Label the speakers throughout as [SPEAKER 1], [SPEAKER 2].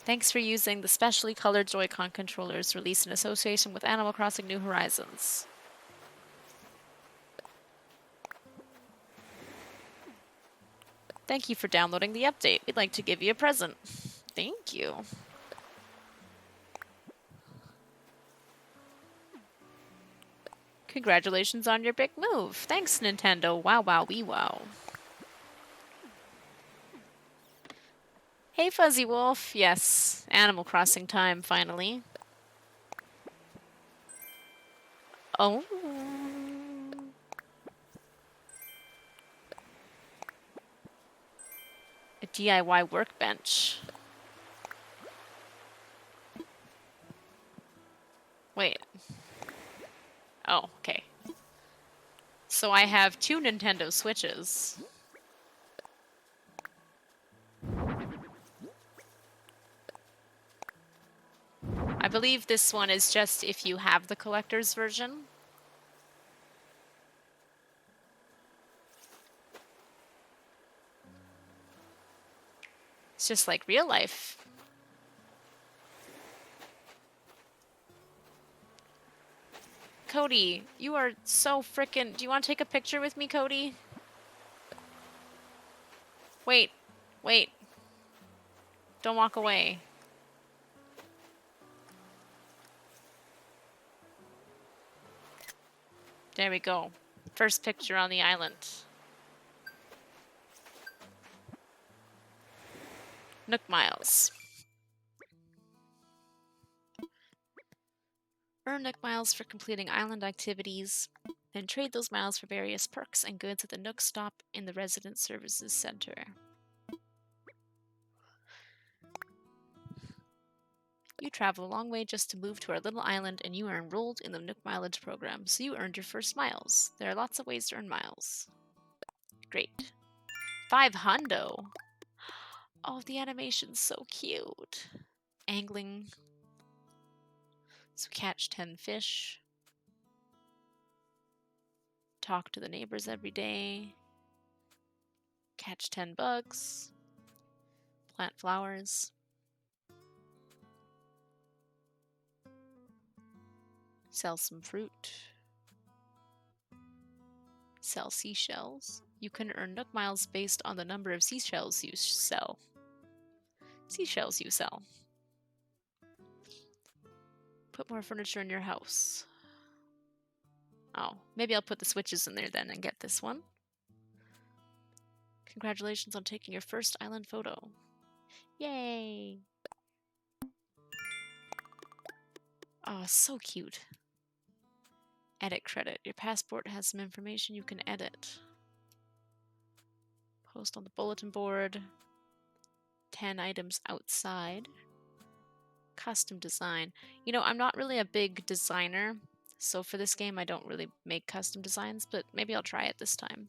[SPEAKER 1] Thanks for using the specially colored Joy-Con controllers released in association with Animal Crossing New Horizons. Thank you for downloading the update. We'd like to give you a present. Thank you. Congratulations on your big move. Thanks, Nintendo. Wow, wow, wee wow. Hey, Fuzzy Wolf. Yes, Animal Crossing time, finally. Oh. A DIY workbench. Wait. Oh, okay. So I have 2 Nintendo Switches. I believe this one is just if you have the collector's version. It's just like real life. Cody, you are so frickin'... Do you want to take a picture with me, Cody? Wait. Wait. Don't walk away. There we go. First picture on the island. Nook Miles. Earn Nook Miles for completing island activities, then trade those miles for various perks and goods at the Nook stop in the Resident Services Center. You travel a long way just to move to our little island, and you are enrolled in the Nook Mileage program, so you earned your first miles. There are lots of ways to earn miles. Great. 5 hundo. Oh, the animation's so cute. Angling. So catch 10 fish. Talk to the neighbors every day. Catch 10 bugs. Plant flowers. Sell some fruit. Sell seashells. You can earn Nook Miles based on the number of seashells you sell. Seashells you sell. Put more furniture in your house. Oh, maybe I'll put the switches in there then and get this one. Congratulations on taking your first island photo. Yay! Oh, so cute. Edit credit. Your passport has some information you can edit. Post on the bulletin board. 10 items outside. Custom design. You know, I'm not really a big designer, so for this game I don't really make custom designs, but maybe I'll try it this time.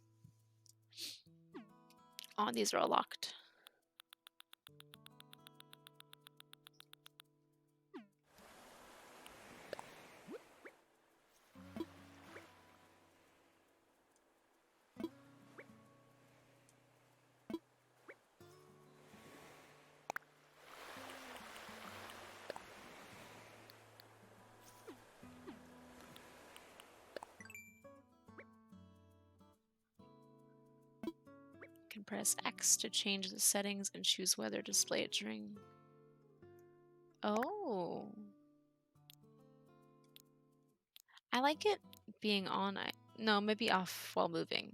[SPEAKER 1] Oh, these are all locked. You can press X to change the settings and choose whether to display it during... Oh. I like it being on. No, maybe off while moving.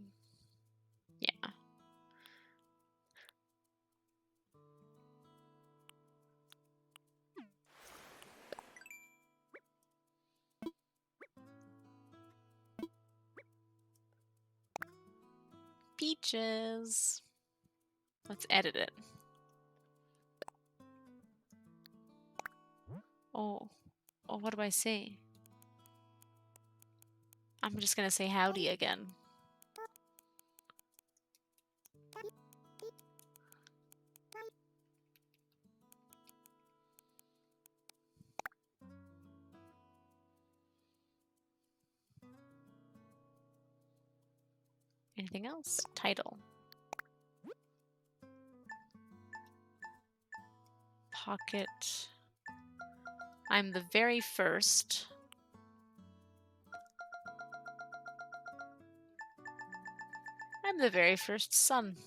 [SPEAKER 1] Yeah. Peaches. Let's edit it. Oh. Oh, what do I say? I'm just gonna say howdy again. Anything else? Title. Pocket. I'm the very first. I'm the very first son.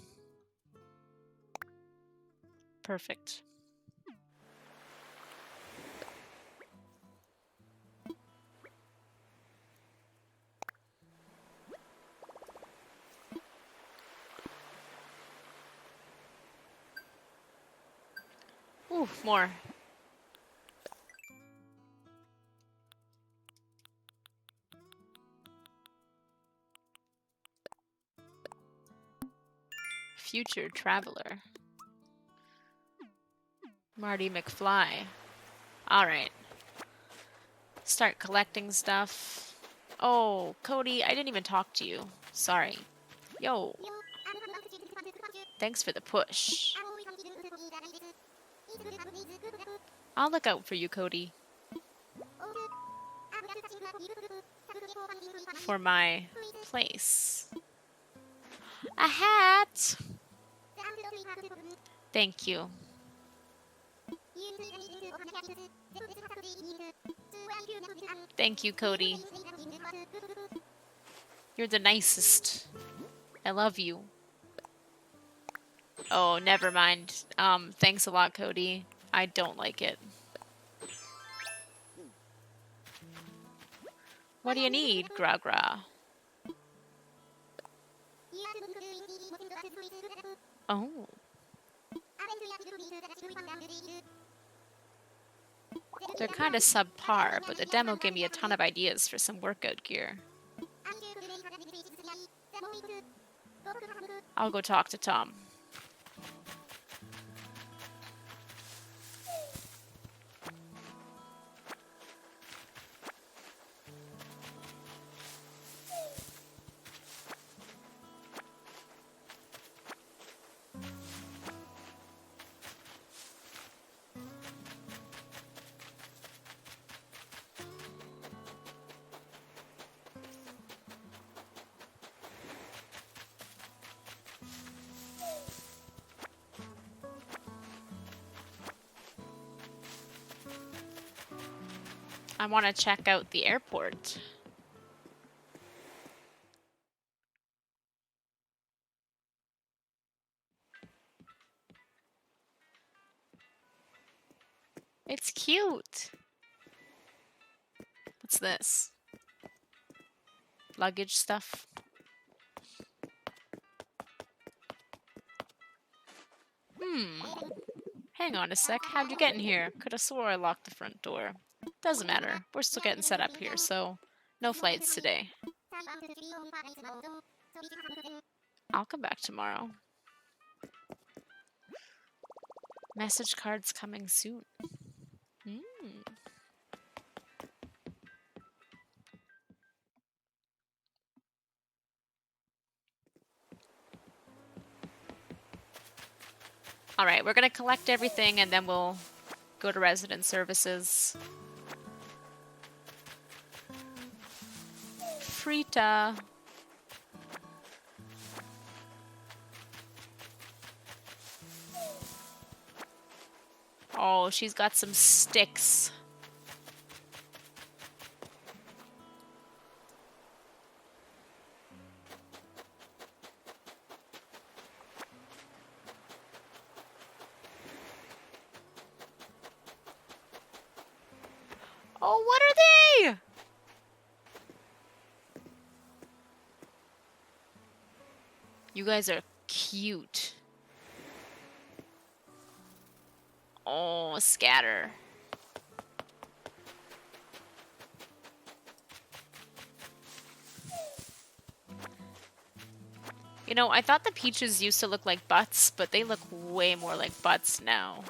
[SPEAKER 1] Perfect. Ooh, more. Future traveler. Marty McFly. Alright. Start collecting stuff. Oh, Cody, I didn't even talk to you. Sorry. Yo. Thanks for the push. I'll look out for you, Cody. For my place. A hat! Thank you. Thank you, Cody. You're the nicest. I love you. Oh, never mind. Thanks a lot, Cody. I don't like it. What do you need, Gra Gra? Oh. They're kind of subpar, but the demo gave me a ton of ideas for some workout gear. I'll go talk to Tom. I want to check out the airport. It's cute. What's this? Luggage stuff. Hang on a sec. How'd you get in here? Could have swore I locked the front door. Doesn't matter. We're still getting set up here, so no flights today. I'll come back tomorrow. Message cards coming soon. Alright, we're gonna collect everything and then we'll go to resident services. Frita. Oh, she's got some sticks. Oh, what are they? You guys are cute. Oh, scatter. You know, I thought the peaches used to look like butts, but they look way more like butts now.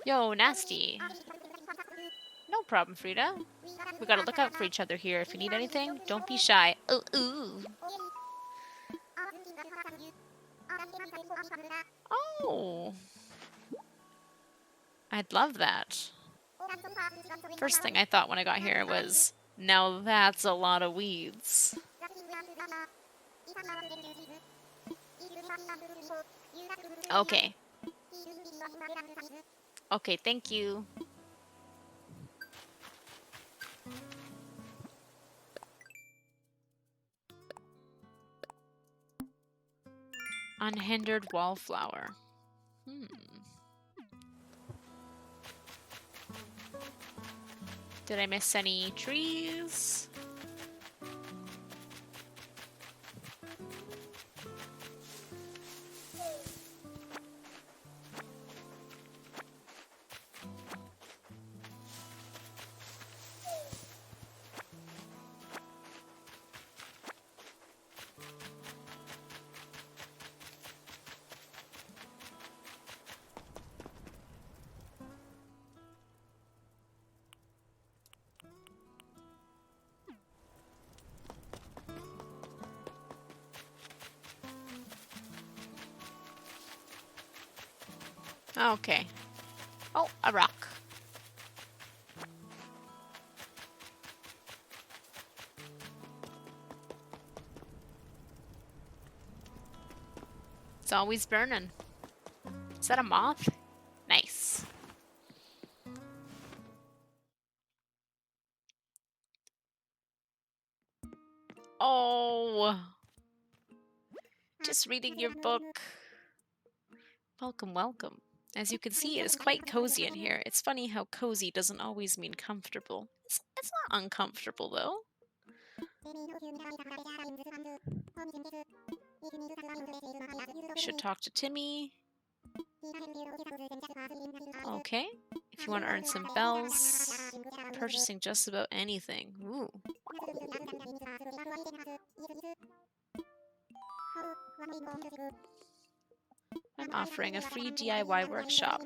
[SPEAKER 1] Yo, Nasty. No problem, Frida. We gotta look out for each other here. If you need anything, don't be shy. Ooh, ooh. Oh. I'd love that. First thing I thought when I got here was, now that's a lot of weeds. Okay. Okay, thank you. Unhindered wallflower. Did I miss any trees? Okay. Oh, a rock. It's always burning. Is that a moth? Nice. Oh. Just reading your book. Welcome, welcome. As you can see, it is quite cozy in here. It's funny how cozy doesn't always mean comfortable. It's not uncomfortable, though. Should talk to Timmy. Okay. If you want to earn some bells, purchasing just about anything. Ooh. I'm offering a free DIY workshop.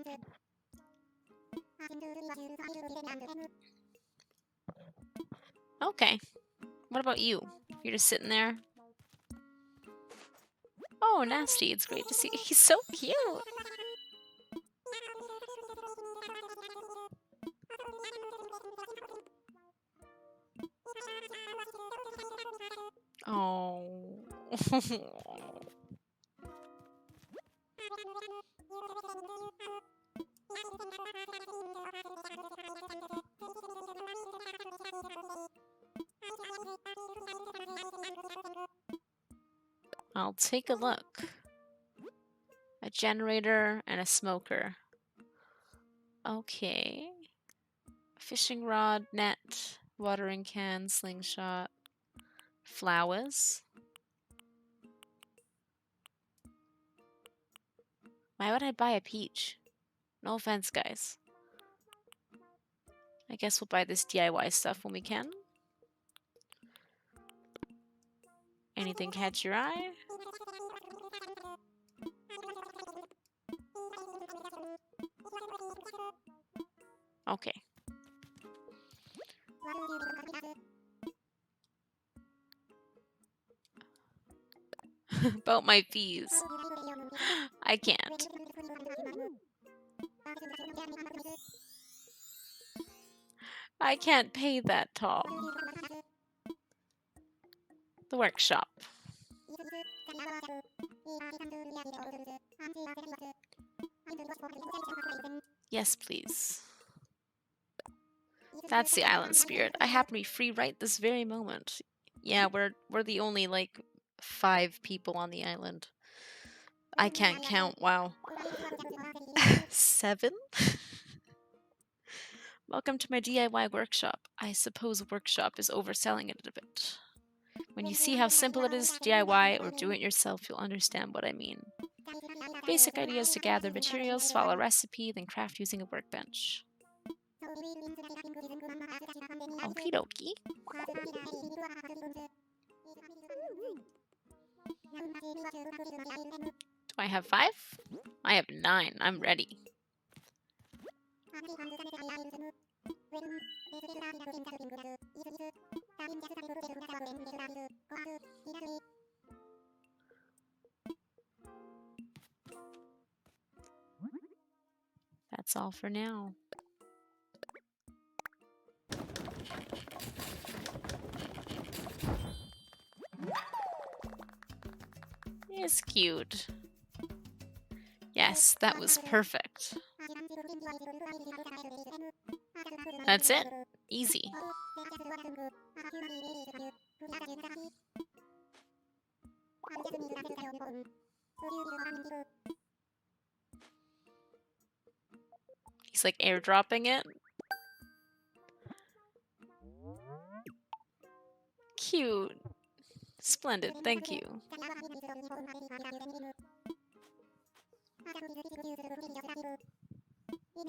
[SPEAKER 1] Okay. What about you? You're just sitting there? Oh, Nasty, it's great to see. He's so cute. Oh. I'll take a look. A generator and a smoker. Okay. Fishing rod, net, watering can, slingshot, flowers. Why would I buy a peach? No offense, guys. I guess we'll buy this DIY stuff when we can. Anything catch your eye? Okay. About my fees. I can't. I can't pay that, Tom. The workshop. Yes, please. That's the island spirit. I happen to be free right this very moment. Yeah, we're the only, like, 5 people on the island. I can't count, wow. 7? Welcome to my DIY workshop. I suppose workshop is overselling it a bit. When you see how simple it is to DIY or do it yourself, you'll understand what I mean. Basic idea is to gather materials, follow a recipe, then craft using a workbench. Okie dokie. Do I have 5? I have 9. I'm ready. That's all for now. is cute. Yes, that was perfect. That's it. Easy. He's like airdropping it. Cute. Splendid, thank you.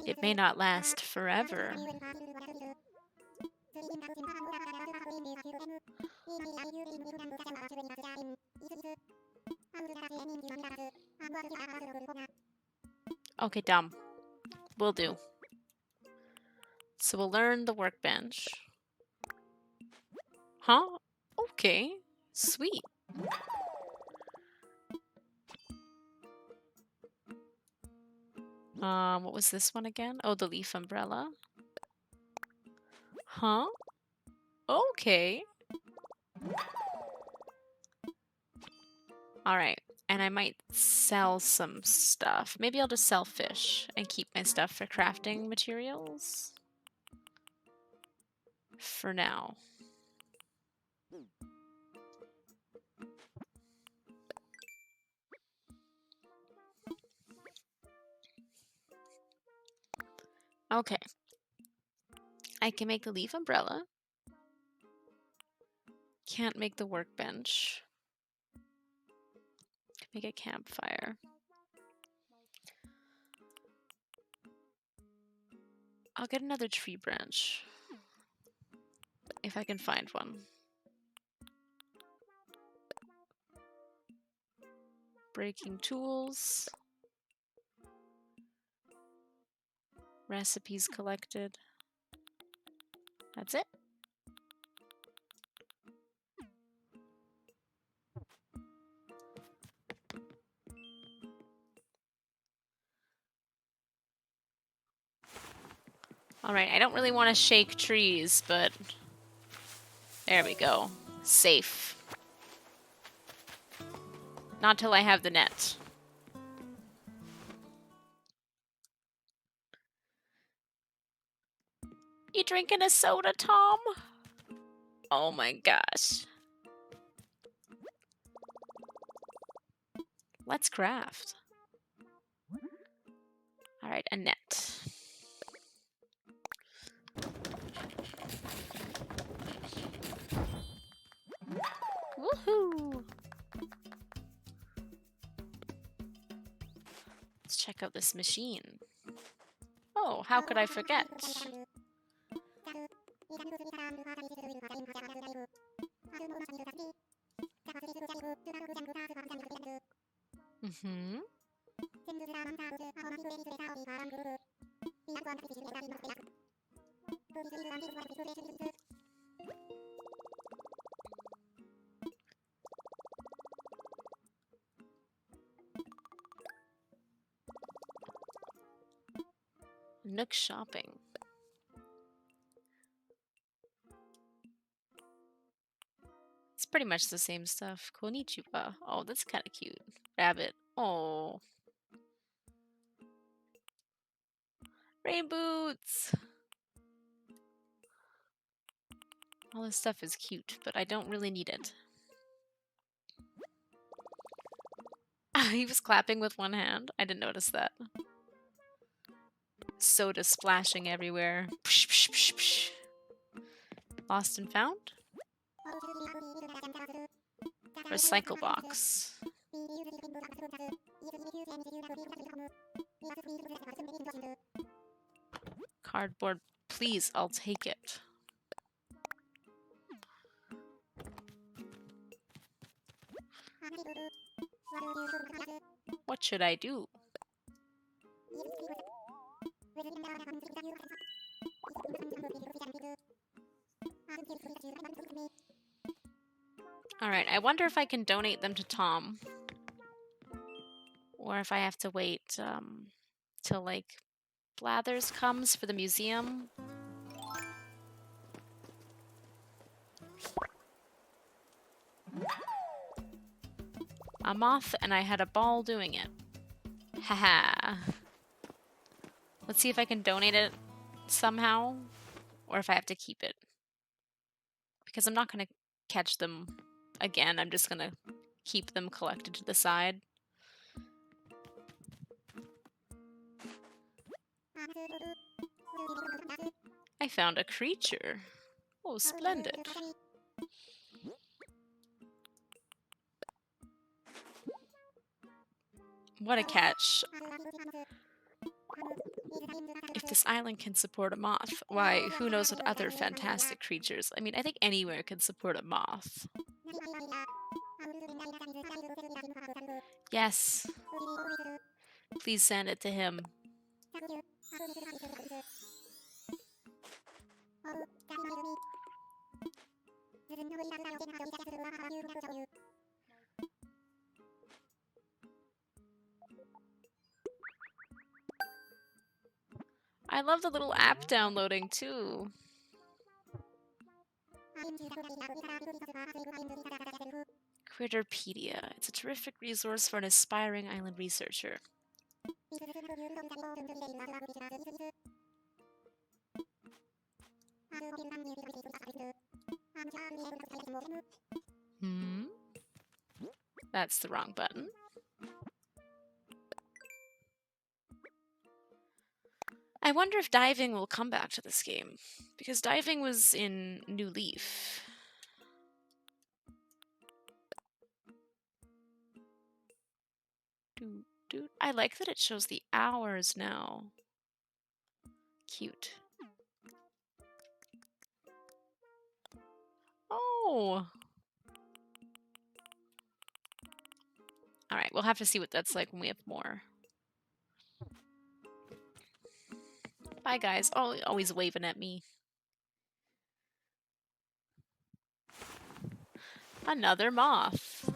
[SPEAKER 1] It may not last forever. Okay, dumb. Will do. So we'll learn the workbench. Huh? Okay. Sweet. What was this one again? Oh, the leaf umbrella. Huh? Okay. Alright. And I might sell some stuff. Maybe I'll just sell fish and keep my stuff for crafting materials. For now. Okay. I can make the leaf umbrella. Can't make the workbench. Can make a campfire. I'll get another tree branch. If I can find one. Breaking tools. Recipes collected. That's it. Alright, I don't really want to shake trees, but there we go. Safe. Not till I have the net. You drinking a soda, Tom? Oh my gosh. Let's craft. Alright, a net. Woohoo! Let's check out this machine. Oh, how could I forget? Mm-hmm. Nook shopping. It's pretty much the same stuff. Konnichiwa. Oh, that's kind of cute. Rabbit. Oh. Rain boots. All this stuff is cute, but I don't really need it. He was clapping with one hand. I didn't notice that. Soda splashing everywhere. Psh, psh, psh, psh. Lost and found? Recycle box. Cardboard. Please, I'll take it. What should I do? Alright, I wonder if I can donate them to Tom. Or if I have to wait till, like, Blathers comes for the museum. a moth, and I had a ball doing it. Haha. Let's see if I can donate it somehow, or if I have to keep it. Because I'm not going to catch them again. I'm just going to keep them collected to the side. I found a creature. Oh, splendid. What a catch. If this island can support a moth, why, who knows what other fantastic creatures. I mean, I think anywhere can support a moth. Yes. Please send it to him. I love the little app downloading too. Critterpedia. It's a terrific resource for an aspiring island researcher. That's the wrong button. I wonder if diving will come back to this game, because diving was in New Leaf. I like that it shows the hours now. Cute. Oh! Alright, we'll have to see what that's like when we have more. Bye, guys. Oh, always waving at me. Another moth.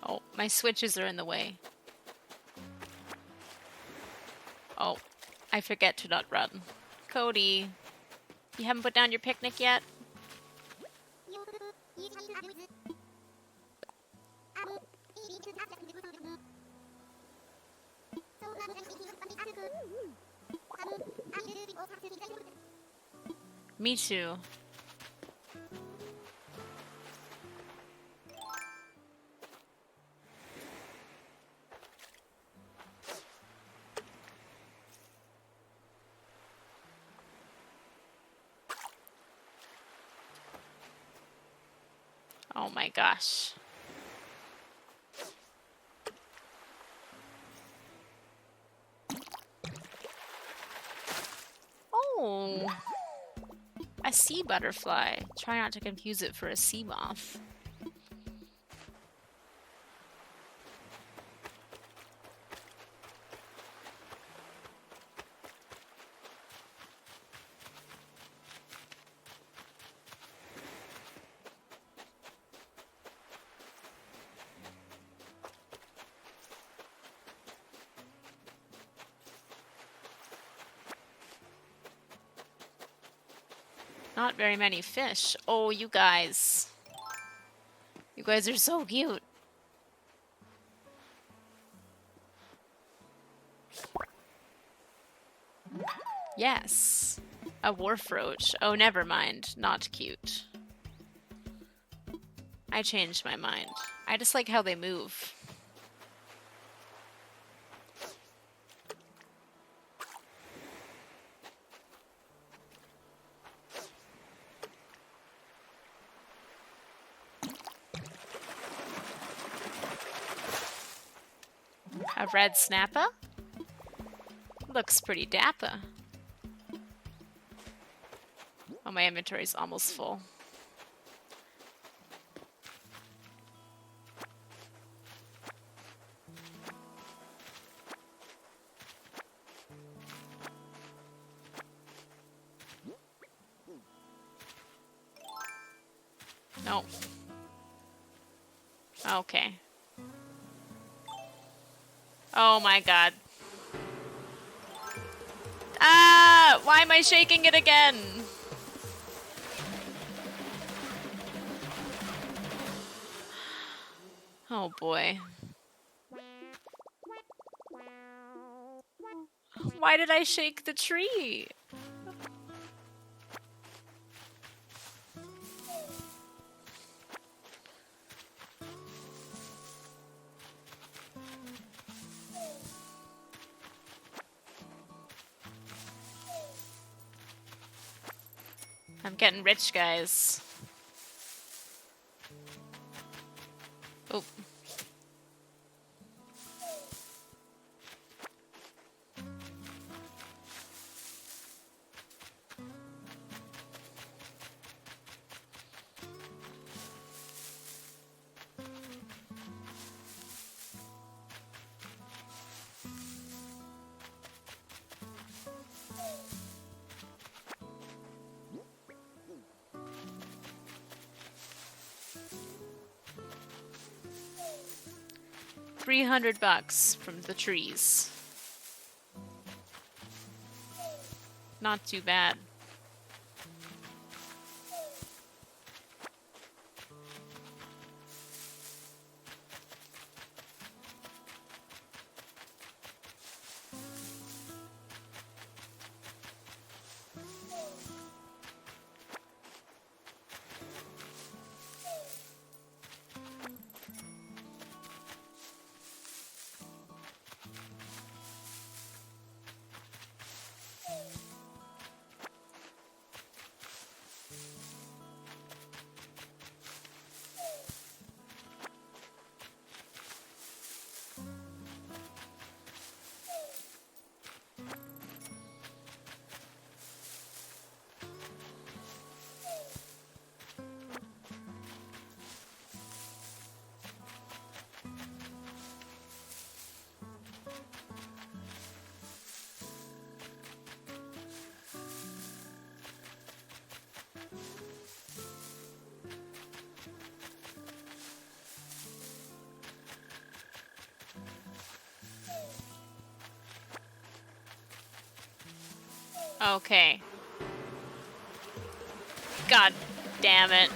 [SPEAKER 1] Oh, my switches are in the way. Oh, I forget to not run. Cody, you haven't put down your picnic yet? Me too. Oh my gosh. Oh! A sea butterfly. Try not to confuse it for a sea moth. Not very many fish. Oh, you guys. You guys are so cute. Yes. A wharf roach. Oh, never mind. Not cute. I changed my mind. I just like how they move. A red snapper? Looks pretty dapper. Oh, my inventory's almost full. Nope. Okay. Oh my god. Ah! Why am I shaking it again? Oh boy. Why did I shake the tree? I'm getting rich, guys. Oh. $300 from the trees. Not too bad. Okay. God damn it.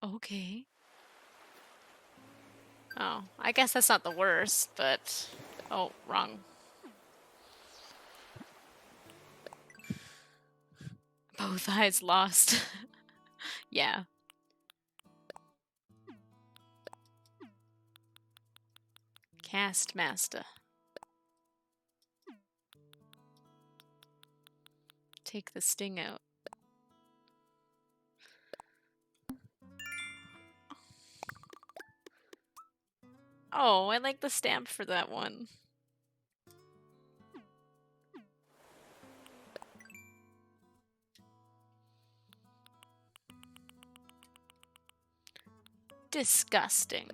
[SPEAKER 1] Okay. Oh, I guess that's not the worst, but... Oh, wrong. Both eyes lost. Yeah. Cast master. Take the sting out. Oh, I like the stamp for that one. Disgusting.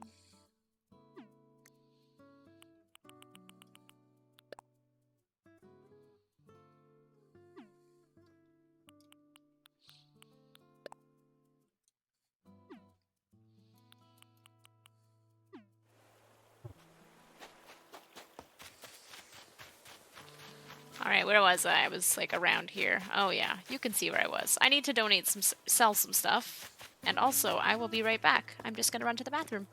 [SPEAKER 1] Alright, where was I? I was like around here. Oh yeah, you can see where I was. I need to donate some, sell some stuff. And also, I will be right back. I'm just gonna run to the bathroom.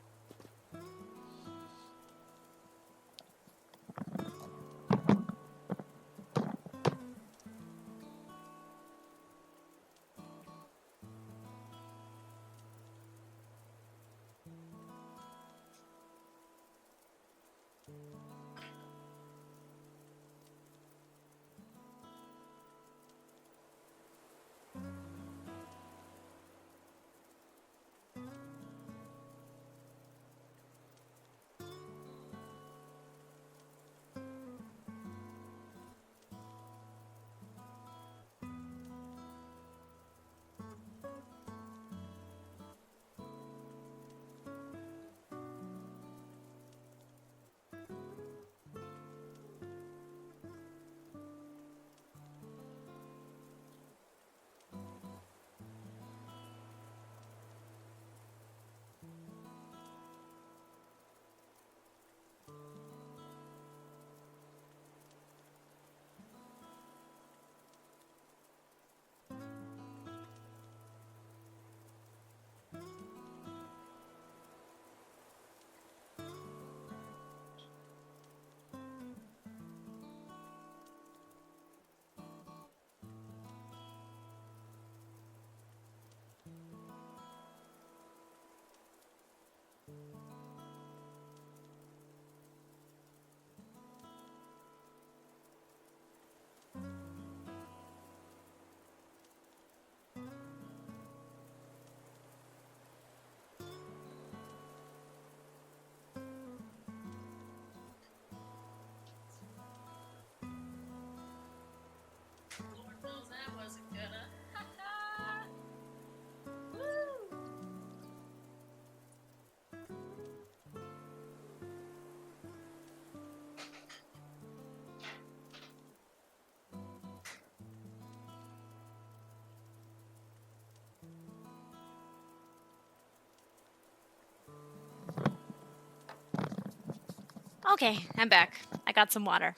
[SPEAKER 1] Okay, I'm back. I got some water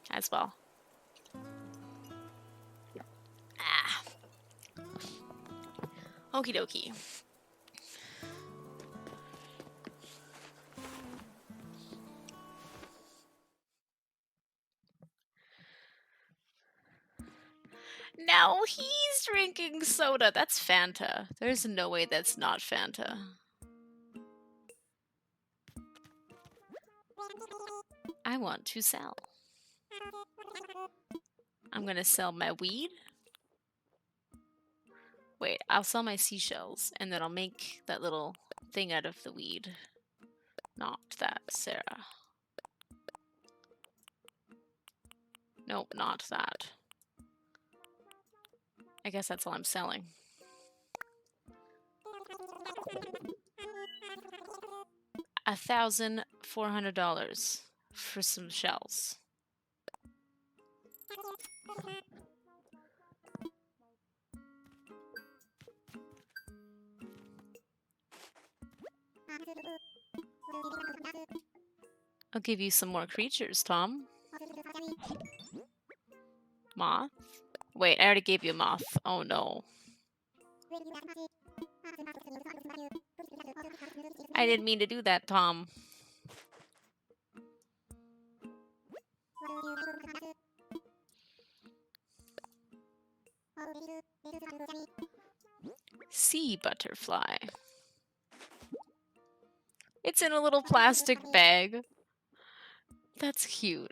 [SPEAKER 1] as well. Ah. Okie dokie. Now he's drinking soda. That's Fanta. There's no way that's not Fanta. I want to sell. I'm gonna sell my weed. Wait, I'll sell my seashells, and then I'll make that little thing out of the weed. Not that, Sarah. Nope, not that. I guess that's all I'm selling. $1,400 for some shells. I'll give you some more creatures, Tom. Moth? Wait, I already gave you a moth. Oh no. I didn't mean to do that, Tom. Sea butterfly. It's in a little plastic bag. That's cute.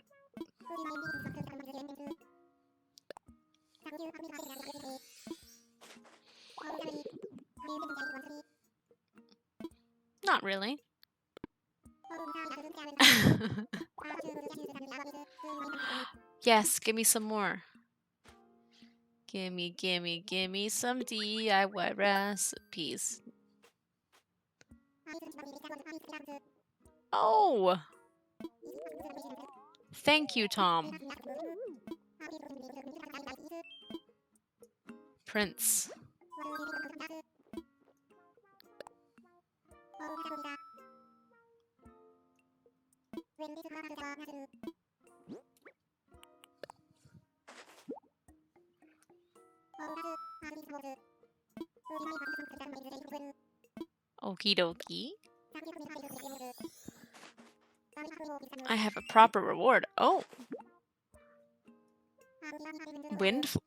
[SPEAKER 1] Not really. Yes, give me some more. Gimme some DIY recipes. Oh! Thank you, Tom. Prince. Okie dokie. I have a proper reward. Oh!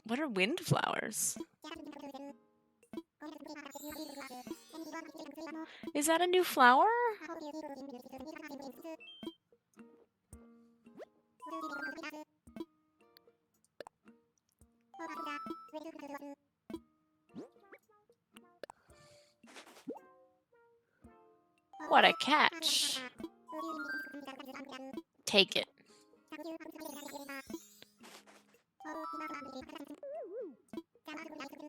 [SPEAKER 1] What are wind flowers? Is that a new flower? What a catch. Take it.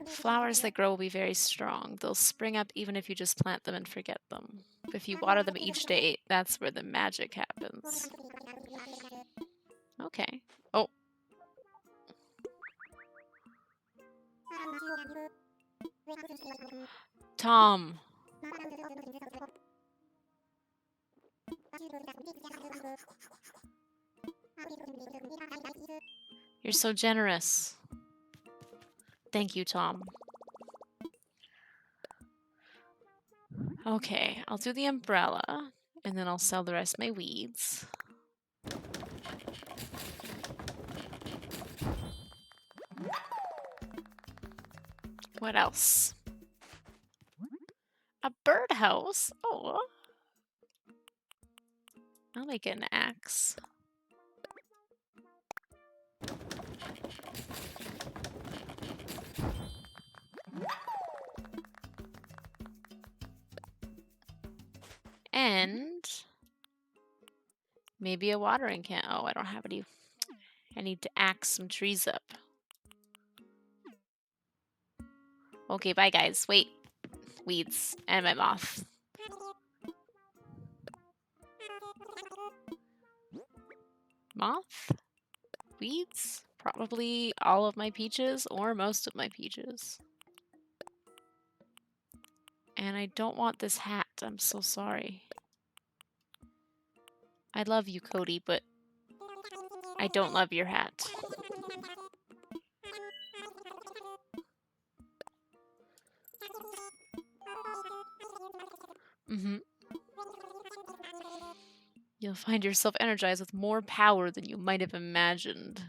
[SPEAKER 1] Flowers that grow will be very strong. They'll spring up even if you just plant them and forget them. If you water them each day, that's where the magic happens. Okay. Oh. Tom. You're so generous. Thank you, Tom. Okay, I'll do the umbrella, and then I'll sell the rest of my weeds. What else? A birdhouse? Oh. I'll make it an axe. And maybe a watering can. Oh, I don't have any. I need to axe some trees up. Okay, bye guys. Wait. Weeds and my moth. Moth? Weeds? Probably all of my peaches or most of my peaches. And I don't want this hat. I'm so sorry. I love you, Cody, but I don't love your hat. Mm-hmm. You'll find yourself energized with more power than you might have imagined.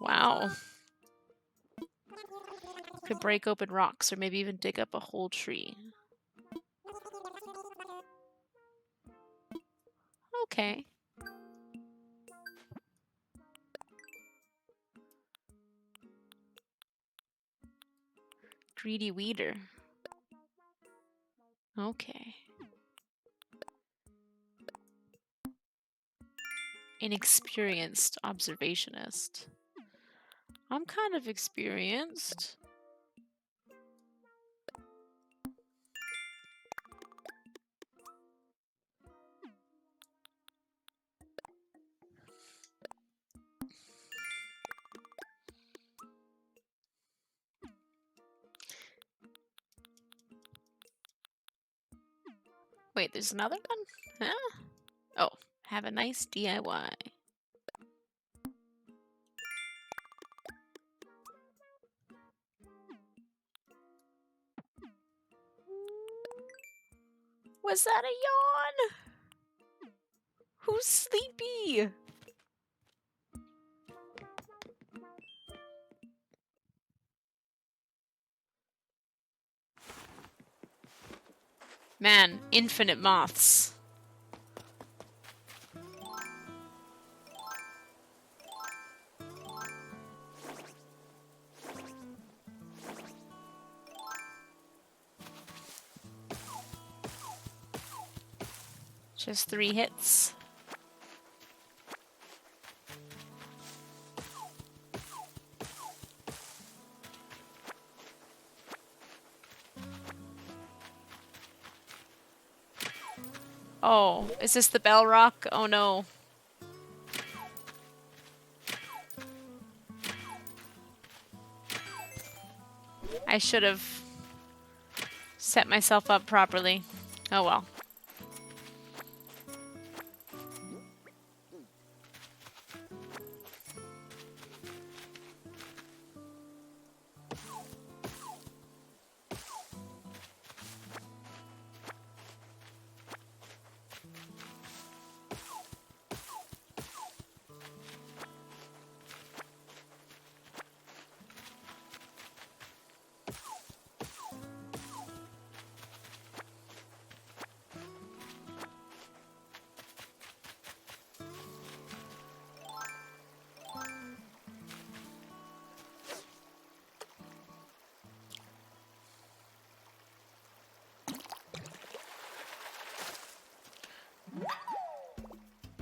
[SPEAKER 1] Wow. Could break open rocks or maybe even dig up a whole tree. Okay. Greedy weeder. Okay. Inexperienced observationist. I'm kind of experienced. Wait, there's another one? Huh? Oh, have a nice DIY. Was that a yawn? Who's sleepy? Man, infinite moths. Just 3 hits. Oh, is this the bell rock? Oh no. I should have set myself up properly. Oh well.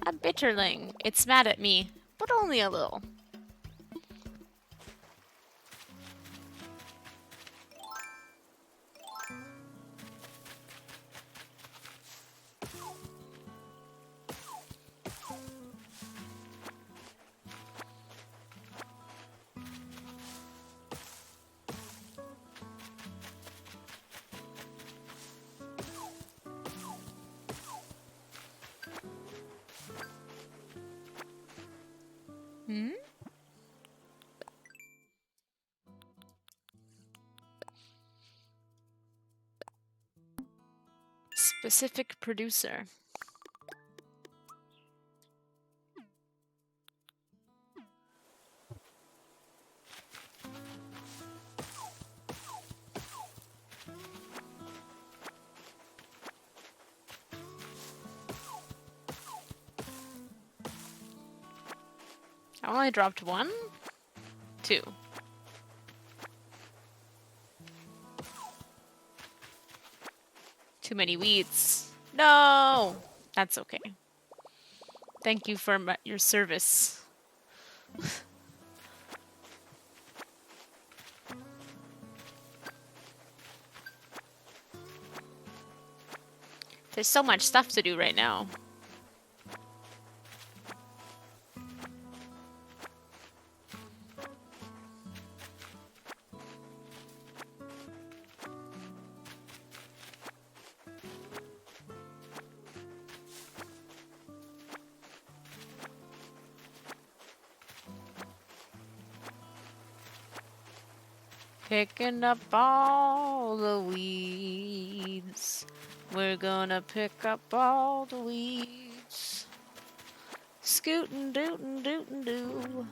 [SPEAKER 1] A bitterling. It's mad at me, but only a little. Hmm? Specific producer. I only dropped 1? 2. Too many weeds. No! That's okay. Thank you for your service. There's so much stuff to do right now. Picking up all the weeds. We're gonna pick up all the weeds. Scootin' dootin' dootin' doo.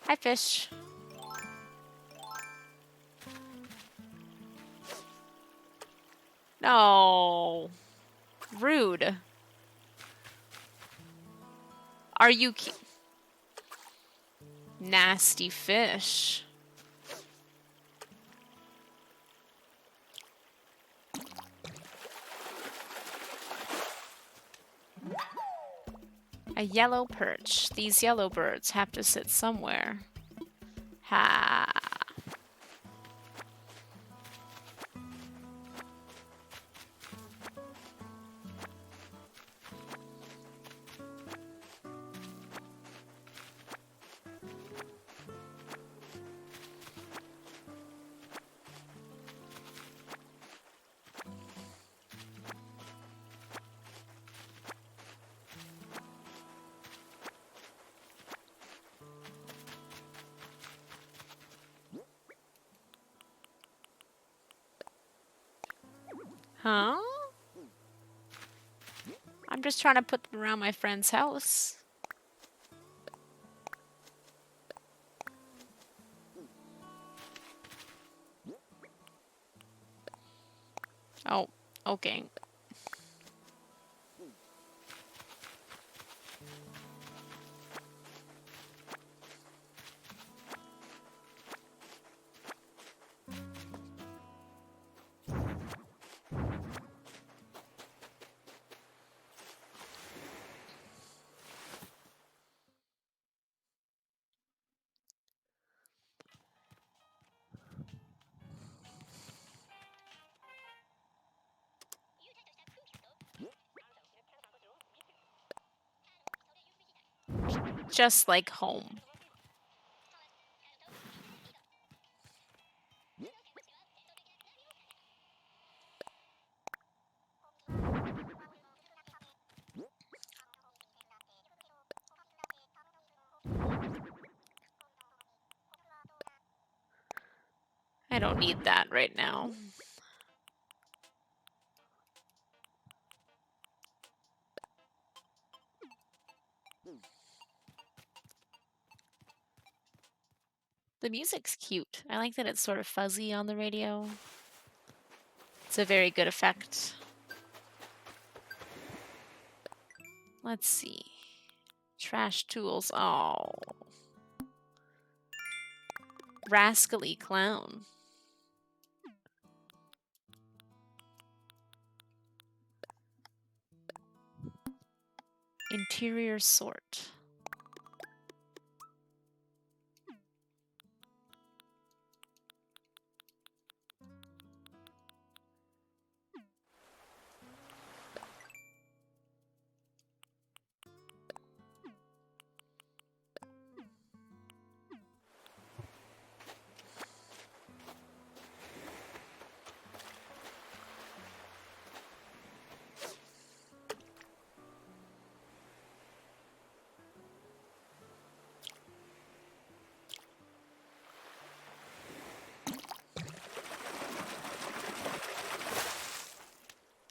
[SPEAKER 1] Hi, fish. No. Rude. Are you nasty fish? A yellow perch. These yellow birds have to sit somewhere. Ha. Huh? I'm just trying to put them around my friend's house. Oh, okay. Just like home. I don't need that right now. The music's cute. I like that it's sort of fuzzy on the radio. It's a very good effect. Let's see. Trash tools. Oh. Rascally clown. Interior sort.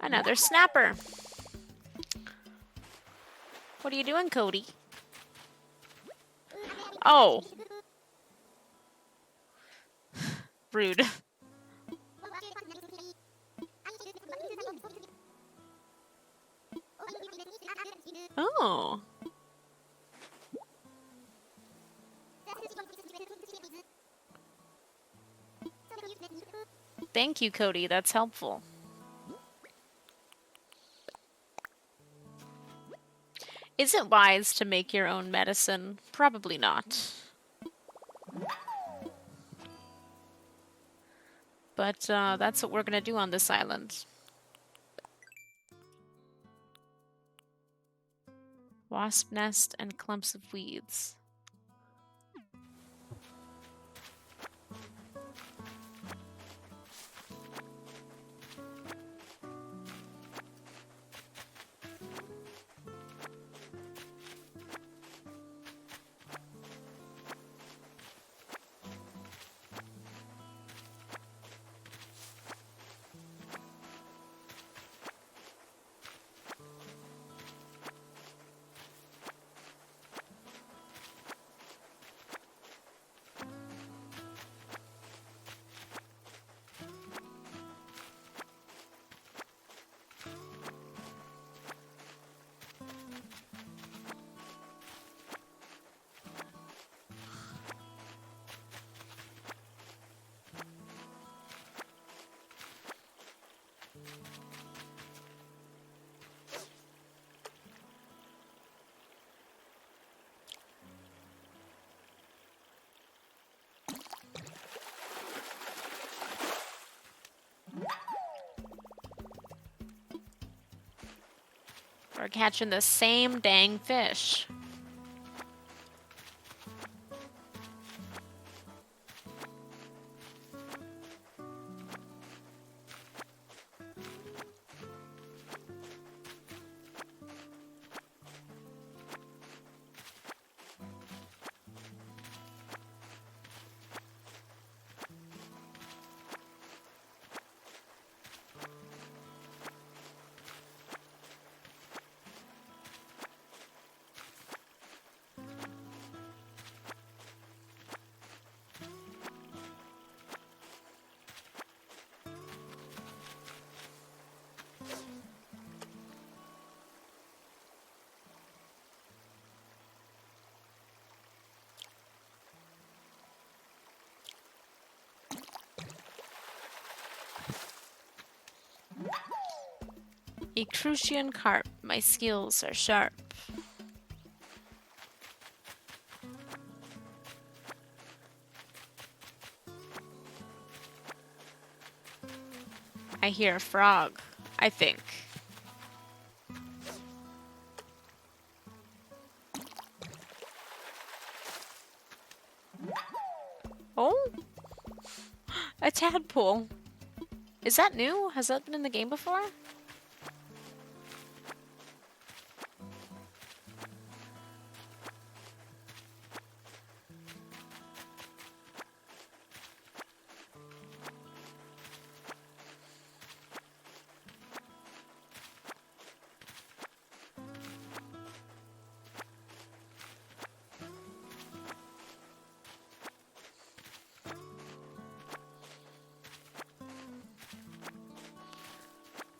[SPEAKER 1] Another snapper. What are you doing, Cody? Oh. Rude. Oh. Thank you, Cody. That's helpful. Is it wise to make your own medicine? Probably not. But that's what we're going to do on this island. Wasp nest and clumps of weeds. We're catching the same dang fish. A crucian carp. My skills are sharp. I hear a frog, I think. Oh? A tadpole. Is that new? Has that been in the game before?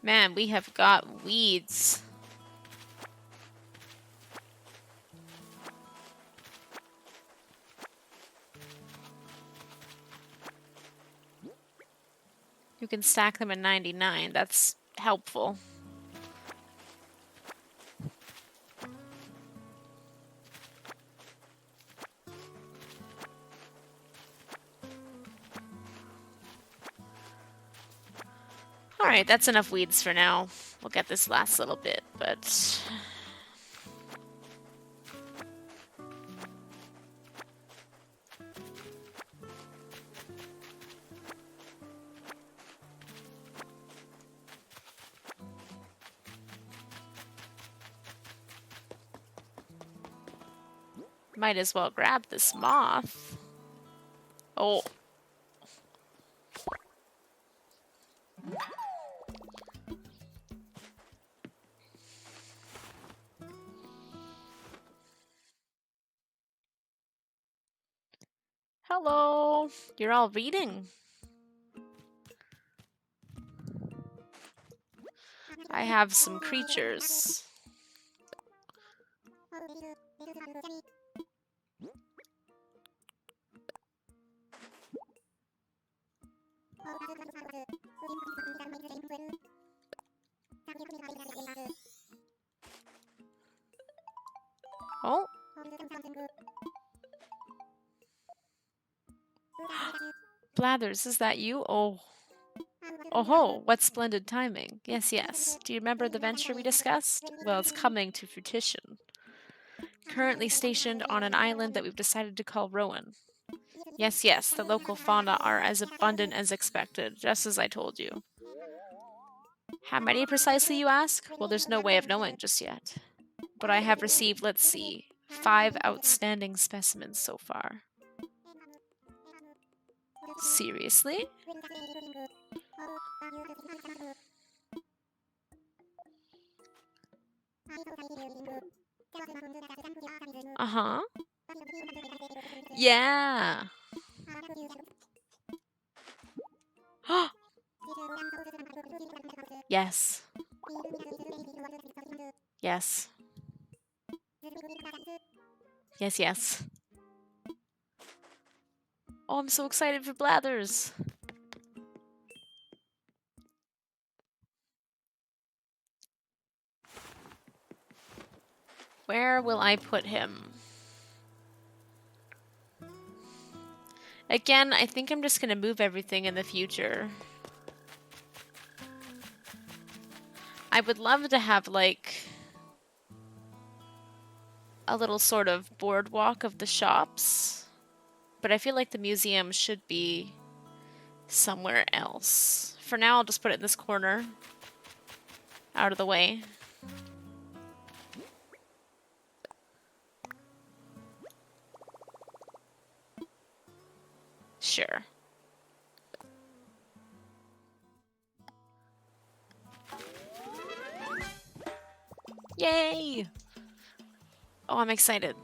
[SPEAKER 1] Man, we have got weeds. You can stack them in 99. That's helpful. Alright, that's enough weeds for now. We'll get this last little bit, but... might as well grab this moth. Oh. Hello. You're all reading. I have some creatures. Oh. Blathers, is that you? Oh. Oh ho, what splendid timing. Yes, yes. Do you remember the venture we discussed? Well, it's coming to fruition. Currently stationed on an island that we've decided to call Rowan. Yes, yes, the local fauna are as abundant as expected, just as I told you. How many precisely, you ask? Well, there's no way of knowing just yet. But I have received, let's see, 5 outstanding specimens so far. Seriously? Uh-huh. Yeah. Yes. Yes. Yes, yes. Oh, I'm so excited for Blathers. Where will I put him? Again, I think I'm just going to move everything in the future. I would love to have, like, a little sort of boardwalk of the shops, but I feel like the museum should be somewhere else. For now, I'll just put it in this corner, out of the way. Sure. Yay! Oh, I'm excited.